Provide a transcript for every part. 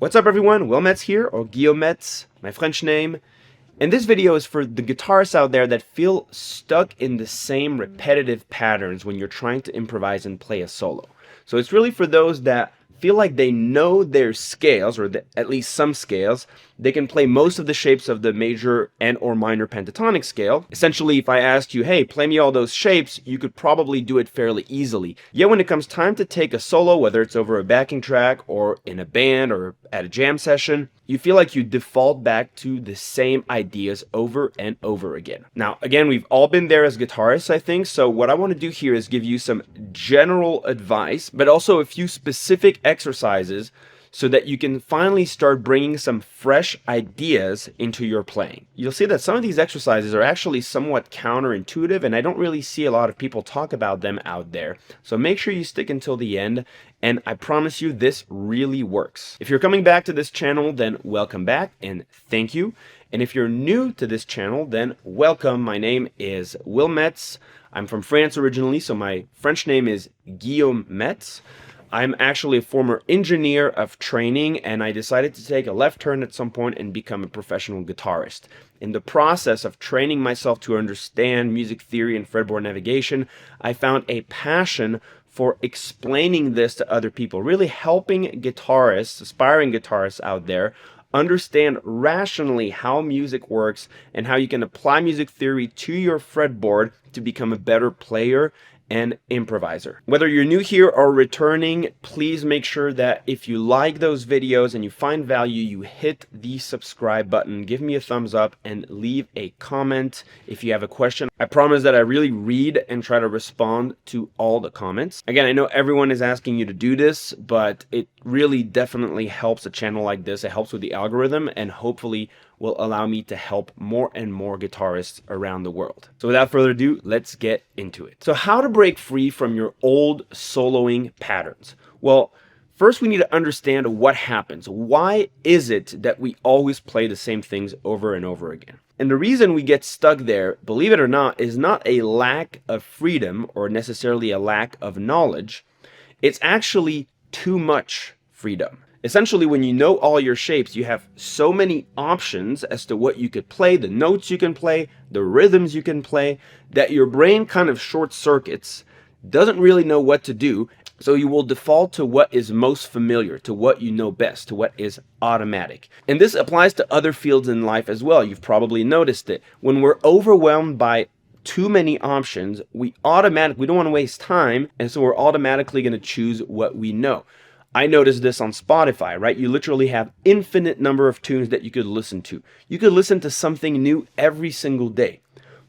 What's up everyone, Metz here, or Guillaume Metz, my French name. And this video is for the guitarists out there that feel stuck in the same repetitive patterns when you're trying to improvise and play a solo. So it's really for those that feel like they know their scales, or at least some scales. They can play most of the shapes of the major and or minor pentatonic scale. Essentially, if I asked you, hey, play me all those shapes, you could probably do it fairly easily. Yet when it comes time to take a solo, whether it's over a backing track or in a band or at a jam session, you feel like you default back to the same ideas over and over again. Now, again, we've all been there as guitarists, I think, so what I want to do here is give you some general advice, but also a few specific exercises so that you can finally start bringing some fresh ideas into your playing. You'll see that some of these exercises are actually somewhat counterintuitive, and I don't really see a lot of people talk about them out there. So make sure you stick until the end, and I promise you this really works. If you're coming back to this channel, then welcome back and thank you. And if you're new to this channel, then welcome. My name is Will Metz. I'm from France originally, so my French name is Guillaume Metz. I'm actually a former engineer of training, and I decided to take a left turn at some point and become a professional guitarist. In the process of training myself to understand music theory and fretboard navigation, I found a passion for explaining this to other people, really helping guitarists, aspiring guitarists out there, understand rationally how music works and how you can apply music theory to your fretboard to become a better player and improviser. Whether you're new here or returning, please make sure that if you like those videos and you find value, you hit the subscribe button, give me a thumbs up, and leave a comment if you have a question. I promise that I really read and try to respond to all the comments. Again, I know everyone is asking you to do this, but it really definitely helps a channel like this. It helps with the algorithm and hopefully will allow me to help more and more guitarists around the world. So without further ado, let's get into it. So how to break free from your old soloing patterns? Well, first we need to understand what happens. Why is it that we always play the same things over and over again? And the reason we get stuck there, believe it or not, is not a lack of freedom or necessarily a lack of knowledge. It's actually too much freedom. Essentially, when you know all your shapes, you have so many options as to what you could play, the notes you can play, the rhythms you can play, that your brain kind of short circuits, doesn't really know what to do. So you will default to what is most familiar, to what you know best, to what is automatic. And this applies to other fields in life as well. You've probably noticed it. When we're overwhelmed by too many options, we don't want to waste time, and so we're automatically going to choose what we know. I noticed this on Spotify, right? You literally have infinite number of tunes that you could listen to. You could listen to something new every single day.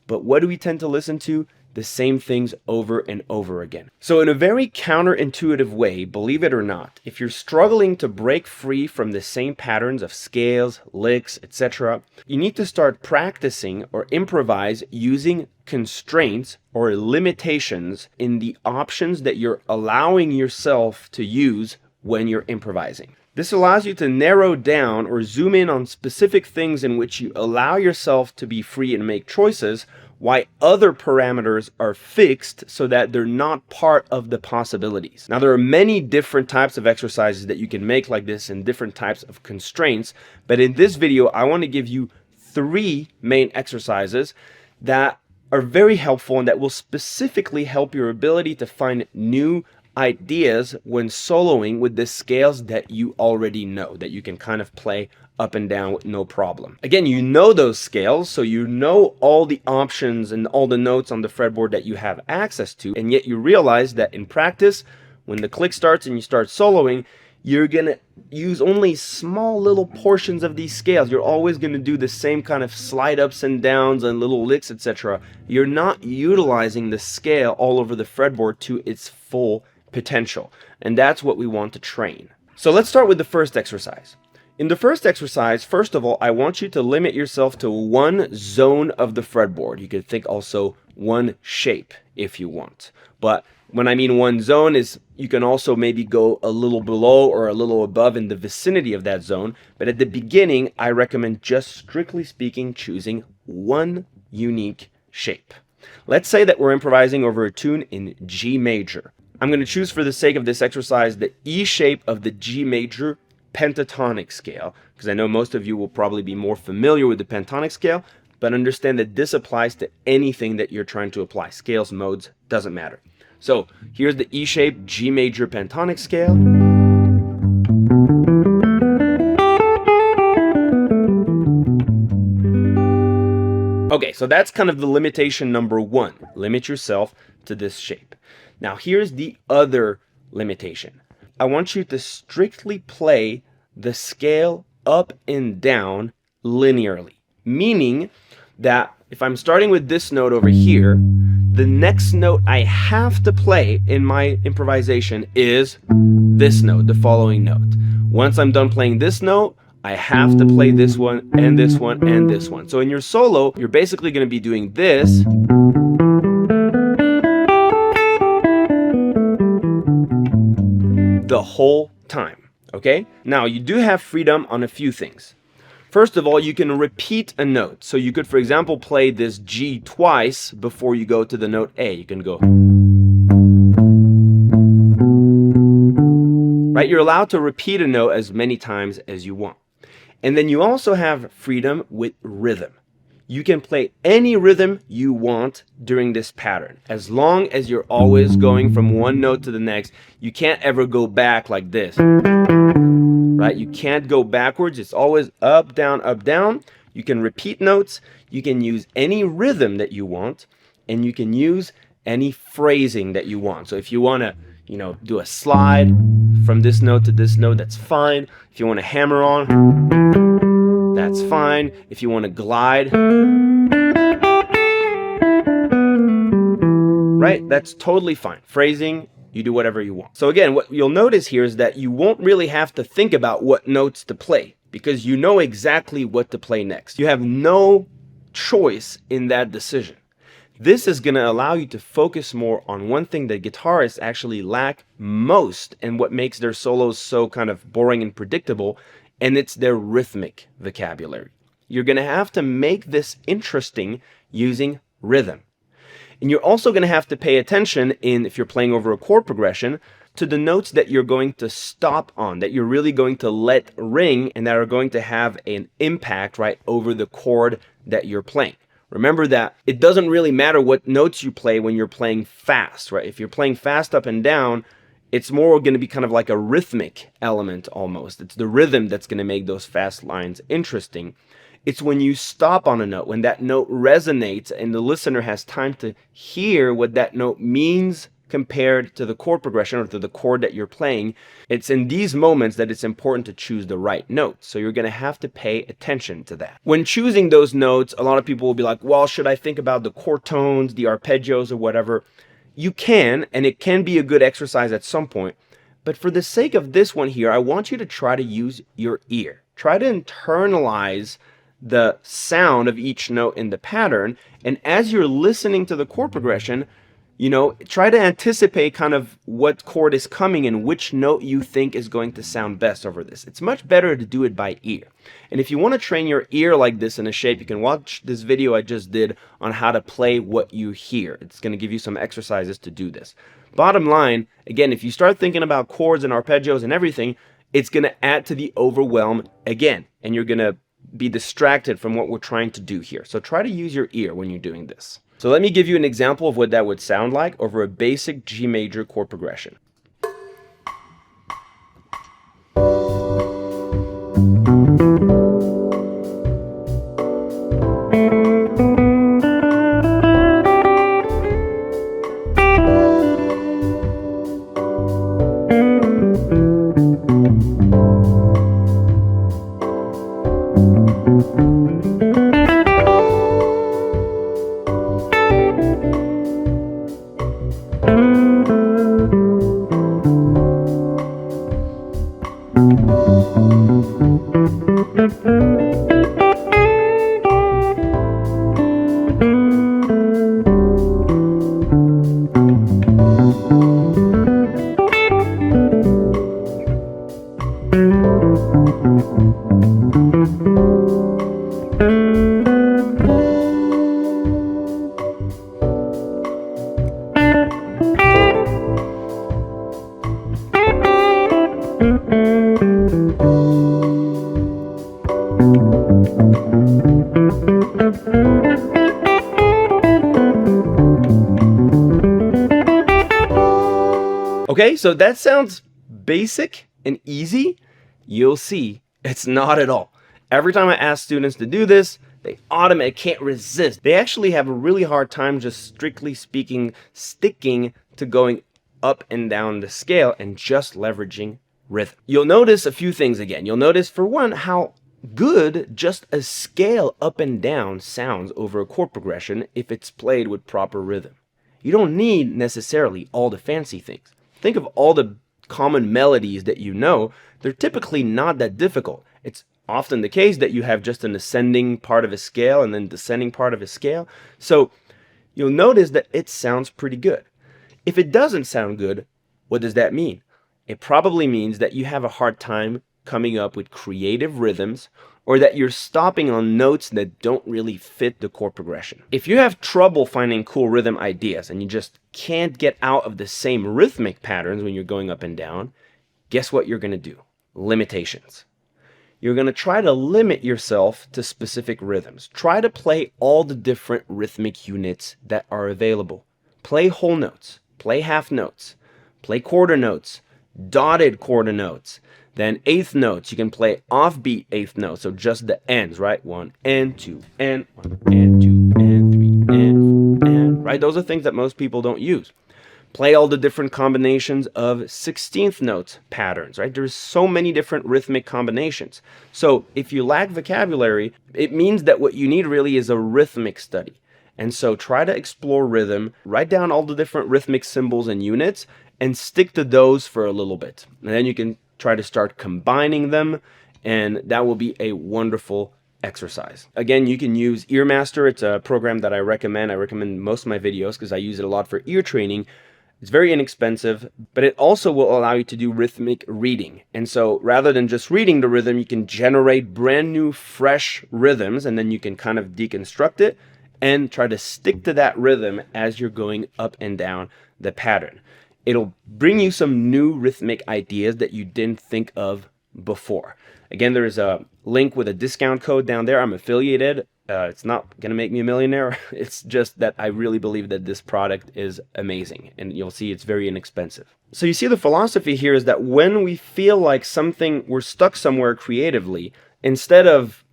But what do we tend to listen to? The same things over and over again. So in a very counterintuitive way, believe it or not, if you're struggling to break free from the same patterns of scales, licks, etc., you need to start practicing or improvise using constraints or limitations in the options that you're allowing yourself to use when you're improvising. This allows you to narrow down or zoom in on specific things in which you allow yourself to be free and make choices, while other parameters are fixed so that they're not part of the possibilities. Now, there are many different types of exercises that you can make like this and different types of constraints, but in this video, I want to give you 3 main exercises that are very helpful and that will specifically help your ability to find new ideas when soloing with the scales that you already know, that you can kind of play up and down with no problem. Again, you know those scales, so you know all the options and all the notes on the fretboard that you have access to, and yet you realize that in practice, when the click starts and you start soloing, you're gonna use only small little portions of these scales. You're always gonna do the same kind of slide ups and downs and little licks, etc. You're not utilizing the scale all over the fretboard to its full potential, and that's what we want to train. So let's start with the first exercise. In the first exercise, first of all, I want you to limit yourself to one zone of the fretboard. You could think also one shape if you want, but when I mean one zone is you can also maybe go a little below or a little above in the vicinity of that zone, but at the beginning I recommend just strictly speaking choosing one unique shape. Let's say that we're improvising over a tune in G major. I'm going to choose for the sake of this exercise the E shape of the G major pentatonic scale, because I know most of you will probably be more familiar with the pentatonic scale, but understand that this applies to anything that you're trying to apply. Scales, modes, doesn't matter. So here's the E shape G major pentatonic scale. Okay, so that's kind of the limitation number one. Limit yourself to this shape. Now here's the other limitation. I want you to strictly play the scale up and down linearly. Meaning that if I'm starting with this note over here, the next note I have to play in my improvisation is this note, the following note. Once I'm done playing this note, I have to play this one and this one and this one. So in your solo, you're basically going to be doing this. The whole time, okay? Now, you do have freedom on a few things. First of all, you can repeat a note. So you could, for example, play this G twice before you go to the note A. You can go. Right? You're allowed to repeat a note as many times as you want. And then you also have freedom with rhythm. You can play any rhythm you want during this pattern, as long as you're always going from one note to the next. You can't ever go back like this, right? You can't go backwards. It's always up, down, up, down. You can repeat notes. You can use any rhythm that you want, and you can use any phrasing that you want. So if you want to, do a slide from this note to this note, that's fine. If you want to hammer on, that's fine. If you want to glide, right? That's totally fine. Phrasing, you do whatever you want. So again, what you'll notice here is that you won't really have to think about what notes to play, because you know exactly what to play next. You have no choice in that decision. This is going to allow you to focus more on one thing that guitarists actually lack most, and what makes their solos so kind of boring and predictable, and it's their rhythmic vocabulary. You're going to have to make this interesting using rhythm. And you're also going to have to pay attention if you're playing over a chord progression, to the notes that you're going to stop on, that you're really going to let ring, and that are going to have an impact right over the chord that you're playing. Remember that it doesn't really matter what notes you play when you're playing fast, right? If you're playing fast up and down, it's more going to be kind of like a rhythmic element almost. It's the rhythm that's going to make those fast lines interesting. It's when you stop on a note, when that note resonates and the listener has time to hear what that note means compared to the chord progression or to the chord that you're playing. It's in these moments that it's important to choose the right note. So you're going to have to pay attention to that. When choosing those notes, a lot of people will be like, well, should I think about the chord tones, the arpeggios, or whatever? You can, and it can be a good exercise at some point. But for the sake of this one here, I want you to try to use your ear. Try to internalize the sound of each note in the pattern. And as you're listening to the chord progression, try to anticipate kind of what chord is coming and which note you think is going to sound best over this. It's much better to do it by ear. And if you want to train your ear like this in a shape, you can watch this video I just did on how to play what you hear. It's going to give you some exercises to do this. Bottom line, again, if you start thinking about chords and arpeggios and everything, it's going to add to the overwhelm again, and you're going to be distracted from what we're trying to do here. So try to use your ear when you're doing this. So let me give you an example of what that would sound like over a basic G major chord progression. Okay, so that sounds basic and easy. You'll see it's not at all. Every time I ask students to do this, they automatically can't resist. They actually have a really hard time, just strictly speaking, sticking to going up and down the scale and just leveraging rhythm. You'll notice a few things again. You'll notice, for one, how good just a scale up and down sounds over a chord progression if it's played with proper rhythm. You don't need necessarily all the fancy things. Think of all the common melodies that you know. They're typically not that difficult. It's often the case that you have just an ascending part of a scale and then descending part of a scale. So you'll notice that it sounds pretty good. If it doesn't sound good, what does that mean? It probably means that you have a hard time coming up with creative rhythms, or that you're stopping on notes that don't really fit the chord progression. If you have trouble finding cool rhythm ideas and you just can't get out of the same rhythmic patterns when you're going up and down, guess what you're going to do? Limitations. You're going to try to limit yourself to specific rhythms. Try to play all the different rhythmic units that are available. Play whole notes, play half notes, play quarter notes, dotted quarter notes, then eighth notes. You can play offbeat eighth notes, so just the ends, right? 1 and 2 and 1 and 2 and 3 and, right? Those are things that most people don't use. Play all the different combinations of 16th note patterns, right? There's so many different rhythmic combinations. So if you lack vocabulary, it means that what you need really is a rhythmic study. And so try to explore rhythm, write down all the different rhythmic symbols and units, and stick to those for a little bit. And then you can try to start combining them, and that will be a wonderful exercise. Again, you can use Earmaster. It's a program that I recommend. I recommend most of my videos because I use it a lot for ear training. It's very inexpensive, but it also will allow you to do rhythmic reading. And so rather than just reading the rhythm, you can generate brand new, fresh rhythms, and then you can kind of deconstruct it and try to stick to that rhythm as you're going up and down the pattern. It'll bring you some new rhythmic ideas that you didn't think of before. Again, there's a link with a discount code down there. I'm affiliated. It's not going to make me a millionaire. It's just that I really believe that this product is amazing, and you'll see it's very inexpensive. So you see, the philosophy here is that when we feel like we're stuck somewhere creatively, instead of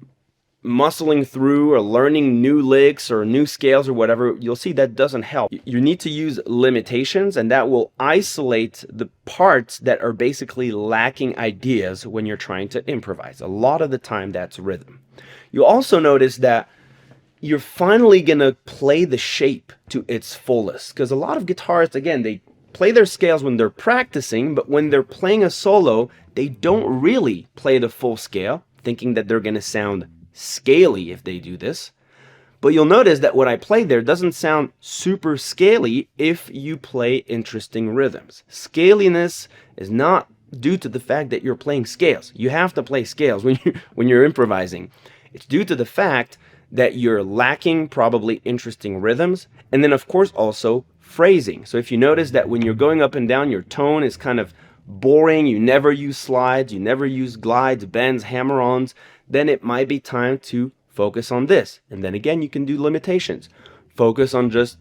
muscling through or learning new licks or new scales or whatever, you'll see that doesn't help. You need to use limitations, and that will isolate the parts that are basically lacking ideas when you're trying to improvise. A lot of the time, that's rhythm. You'll also notice that you're finally going to play the shape to its fullest, because a lot of guitarists, again, they play their scales when they're practicing, but when they're playing a solo, they don't really play the full scale, thinking that they're going to sound scaly if they do this. But you'll notice that what I play there doesn't sound super scaly if you play interesting rhythms. Scaliness is not due to the fact that you're playing scales. You have to play scales when you're improvising. It's due to the fact that you're lacking probably interesting rhythms, and then of course also phrasing. So if you notice that when you're going up and down, your tone is kind of boring, you never use slides, you never use glides, bends, hammer-ons, then it might be time to focus on this. And then again, you can do limitations. Focus on just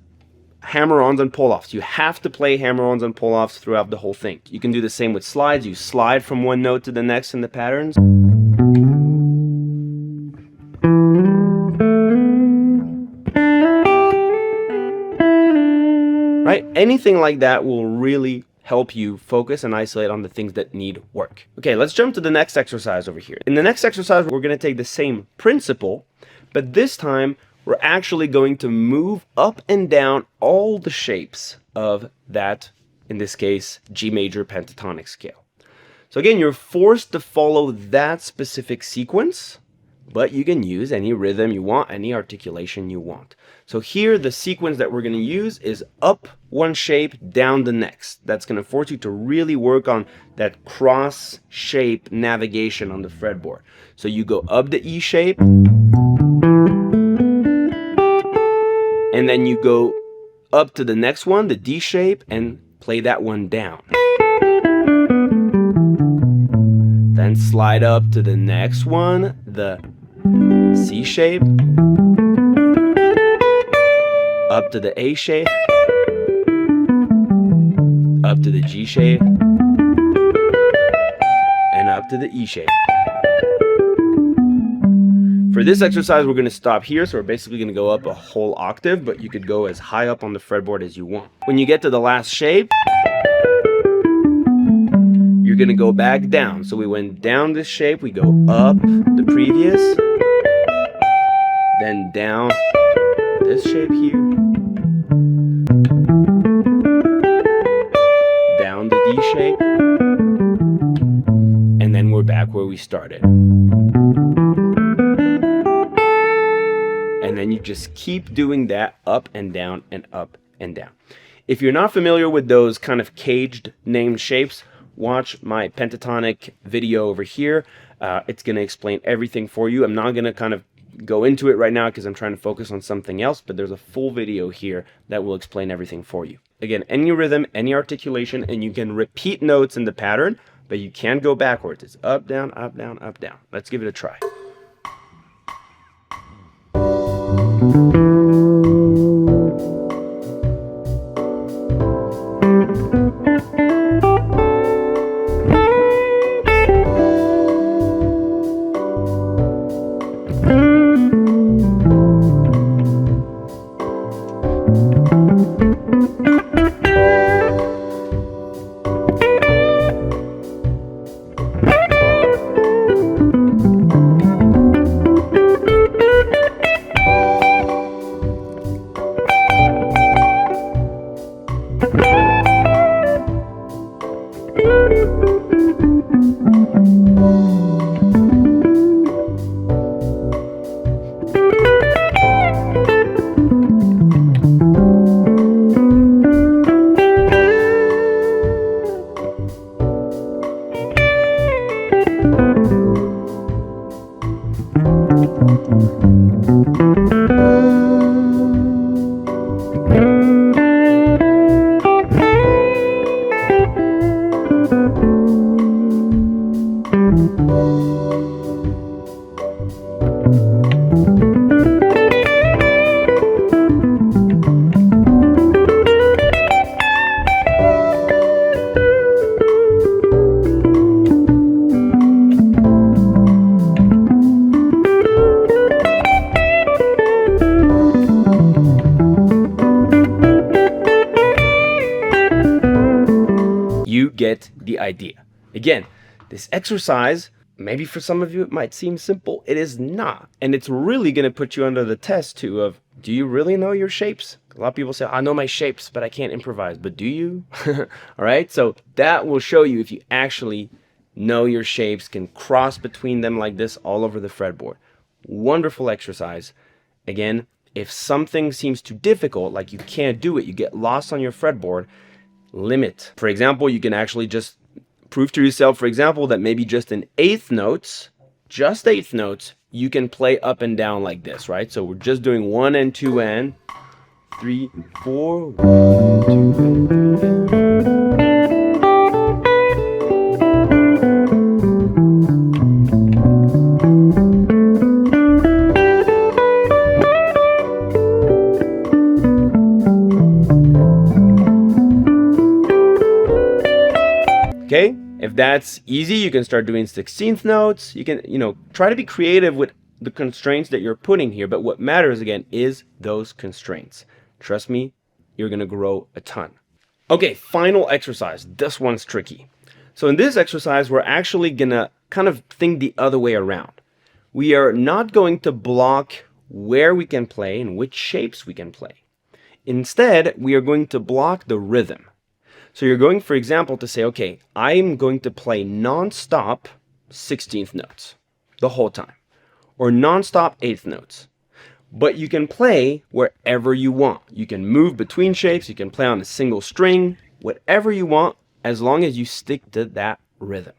hammer-ons and pull-offs. You have to play hammer-ons and pull-offs throughout the whole thing. You can do the same with slides. You slide from one note to the next in the patterns. Right? Anything like that will really help you focus and isolate on the things that need work. Okay, let's jump to the next exercise over here. In the next exercise, we're going to take the same principle, but this time we're actually going to move up and down all the shapes of that, in this case, G major pentatonic scale. So again, you're forced to follow that specific sequence, but you can use any rhythm you want, any articulation you want. So here, the sequence that we're going to use is up one shape, down the next. That's going to force you to really work on that cross shape navigation on the fretboard. So you go up the E shape, and then you go up to the next one, the D shape, and play that one down. Then slide up to the next one, the C shape, up to the A shape, up to the G shape, and up to the E shape. For this exercise, we're going to stop here, so we're basically going to go up a whole octave, but you could go as high up on the fretboard as you want. When you get to the last shape, you're going to go back down. So we went down this shape, we go up the previous, then down this shape here, down the D shape, and then we're back where we started. And then you just keep doing that up and down and up and down. If you're not familiar with those kind of caged named shapes, watch my pentatonic video over here. It's going to explain everything for you. I'm not going to kind of go into it right now because I'm trying to focus on something else, but there's a full video here that will explain everything for you. Again, any rhythm, any articulation, and you can repeat notes in the pattern, but you can't go backwards. It's up, down, up, down, up, down. Let's give it a try. You get the idea. Again, this exercise, maybe for some of you it might seem simple. It is not. And it's really going to put you under the test too of, do you really know your shapes? A lot of people say, I know my shapes, but I can't improvise. But do you? All right. So that will show you if you actually know your shapes, can cross between them like this all over the fretboard. Wonderful exercise. Again, if something seems too difficult, like you can't do it, you get lost on your fretboard, limit. For example, you can actually just prove to yourself, for example, that maybe just in eighth notes, you can play up and down like this, right? So we're just doing 1 and 2 and 3, 4, 1, 2, and. Okay, if that's easy, you can start doing 16th notes. You can, try to be creative with the constraints that you're putting here. But what matters, again, is those constraints. Trust me, you're going to grow a ton. Okay, final exercise. This one's tricky. So in this exercise, we're actually going to kind of think the other way around. We are not going to block where we can play and which shapes we can play. Instead, we are going to block the rhythm. So you're going, for example, to say, okay, I'm going to play non-stop 16th notes the whole time, or non-stop 8th notes. But you can play wherever you want. You can move between shapes, you can play on a single string, whatever you want, as long as you stick to that rhythm.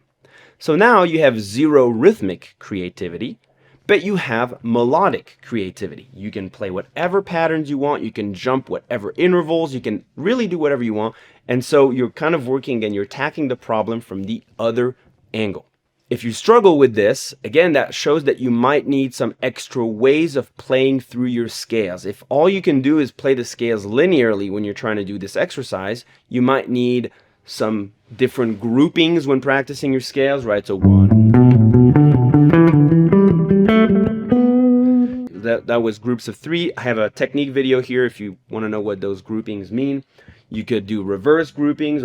So now you have zero rhythmic creativity, but you have melodic creativity. You can play whatever patterns you want, you can jump whatever intervals, you can really do whatever you want. And so you're kind of working and you're attacking the problem from the other angle. If you struggle with this, again, that shows that you might need some extra ways of playing through your scales. If all you can do is play the scales linearly when you're trying to do this exercise, you might need some different groupings when practicing your scales, right? So one. That was groups of 3. I have a technique video here if you want to know what those groupings mean. You could do reverse groupings.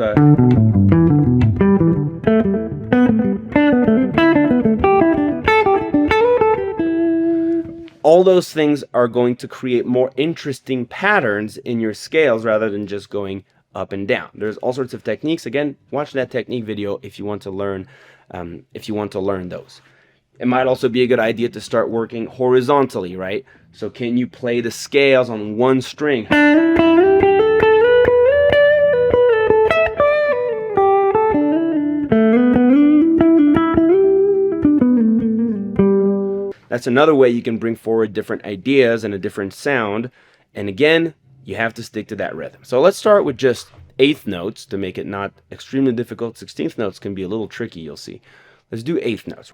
All those things are going to create more interesting patterns in your scales rather than just going up and down. There's all sorts of techniques. Again, watch that technique video if you want to learn those. It might also be a good idea to start working horizontally, right? So can you play the scales on one string? That's another way you can bring forward different ideas and a different sound. And again, you have to stick to that rhythm. So let's start with just 8th notes to make it not extremely difficult. 16th notes can be a little tricky, you'll see. Let's do 8th notes.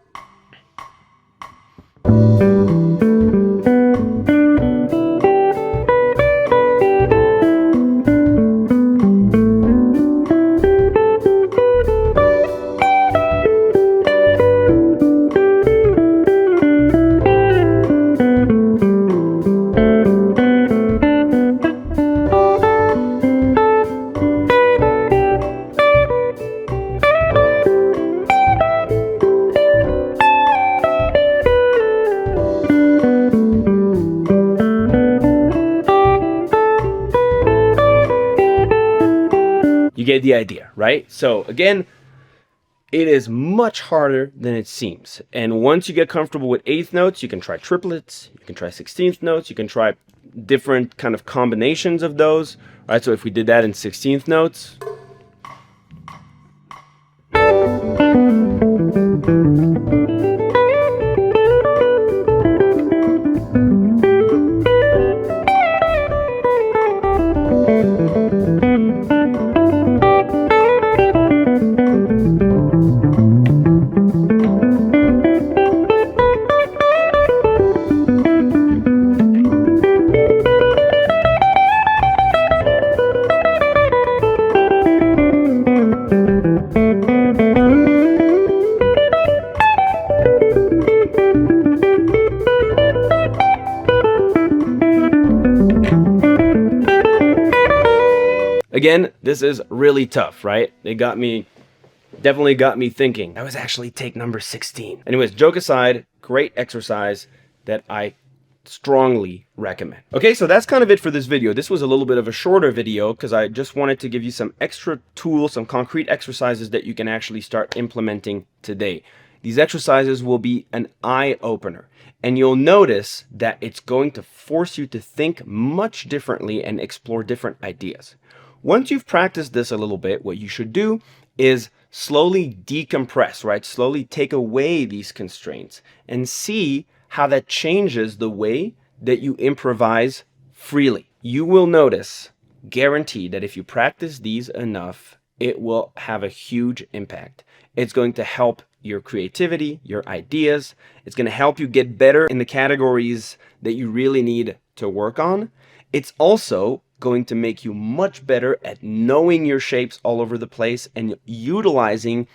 You get the idea, right? So again, it is much harder than it seems. And once you get comfortable with 8th notes, you can try triplets, you can try 16th notes, you can try different kind of combinations of those, right? So if we did that in 16th notes, again, this is really tough, right? It definitely got me thinking. That was actually take number 16. Anyways, joke aside, great exercise that I strongly recommend. Okay, so that's kind of it for this video. This was a little bit of a shorter video because I just wanted to give you some extra tools, some concrete exercises that you can actually start implementing today. These exercises will be an eye-opener, and you'll notice that it's going to force you to think much differently and explore different ideas. Once you've practiced this a little bit, what you should do is slowly decompress, right? Slowly take away these constraints and see how that changes the way that you improvise freely. You will notice, guaranteed, that if you practice these enough, it will have a huge impact. It's going to help your creativity, your ideas. It's going to help you get better in the categories that you really need to work on. It's also going to make you much better at knowing your shapes all over the place and utilizing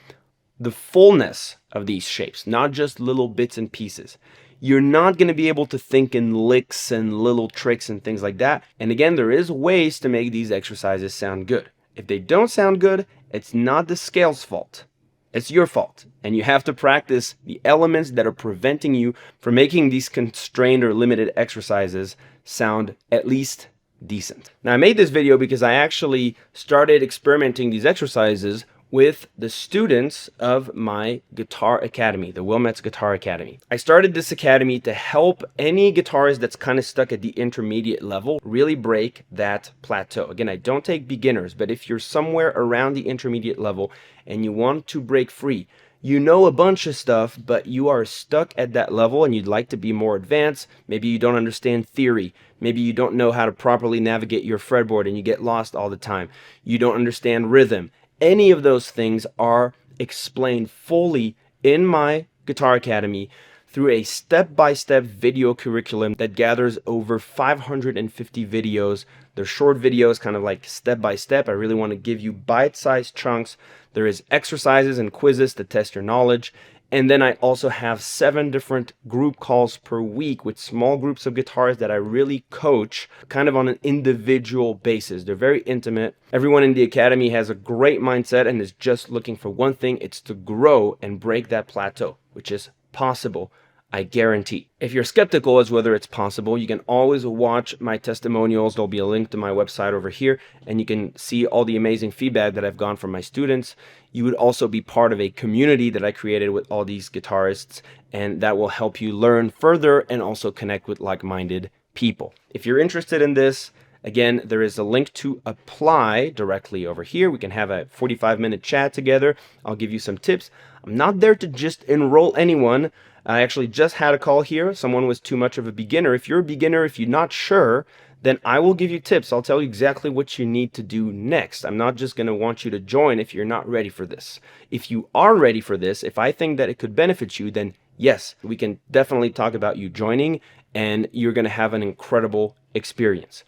the fullness of these shapes, not just little bits and pieces. You're not going to be able to think in licks and little tricks and things like that. And again, there is ways to make these exercises sound good. If they don't sound good, it's not the scale's fault. It's your fault. And you have to practice the elements that are preventing you from making these constrained or limited exercises sound at least decent. Now, I made this video because I actually started experimenting these exercises with the students of my guitar academy, the Metz Guitar Academy. I started this academy to help any guitarist that's kind of stuck at the intermediate level really break that plateau. Again, I don't take beginners, but if you're somewhere around the intermediate level and you want to break free, you know a bunch of stuff, but you are stuck at that level and you'd like to be more advanced. Maybe you don't understand theory. Maybe you don't know how to properly navigate your fretboard and you get lost all the time. You don't understand rhythm. Any of those things are explained fully in my Guitar Academy through a step-by-step video curriculum that gathers over 550 videos. They're short videos, kind of like step-by-step. I really want to give you bite-sized chunks. There is exercises and quizzes to test your knowledge. And then I also have 7 different group calls per week with small groups of guitarists that I really coach kind of on an individual basis. They're very intimate. Everyone in the academy has a great mindset and is just looking for one thing. It's to grow and break that plateau, which is possible, I guarantee. If you're skeptical as whether it's possible, you can always watch my testimonials. There'll be a link to my website over here, and you can see all the amazing feedback that I've gotten from my students. You would also be part of a community that I created with all these guitarists, and that will help you learn further and also connect with like-minded people. If you're interested in this, again, there is a link to apply directly over here. We can have a 45-minute chat together. I'll give you some tips. I'm not there to just enroll anyone. I actually just had a call here. Someone was too much of a beginner. If you're a beginner, if you're not sure, then I will give you tips. I'll tell you exactly what you need to do next. I'm not just going to want you to join if you're not ready for this. If you are ready for this, if I think that it could benefit you, then yes, we can definitely talk about you joining, and you're going to have an incredible experience.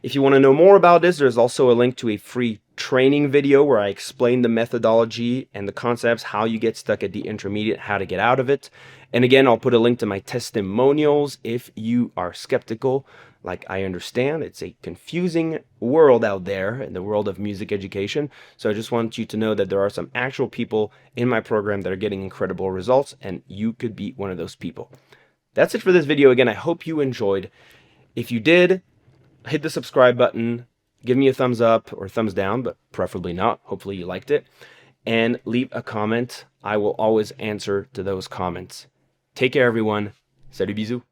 If you want to know more about this, there's also a link to a free training video where I explain the methodology and the concepts, how you get stuck at the intermediate, how to get out of it. And again, I'll put a link to my testimonials if you are skeptical. Like, I understand it's a confusing world out there in the world of music education. So I just want you to know that there are some actual people in my program that are getting incredible results, and you could be one of those people. That's it for this video. Again, I hope you enjoyed. If you did, hit the subscribe button, give me a thumbs up or thumbs down, but preferably not. Hopefully you liked it. And leave a comment. I will always answer to those comments. Take care, everyone. Salut, bisous.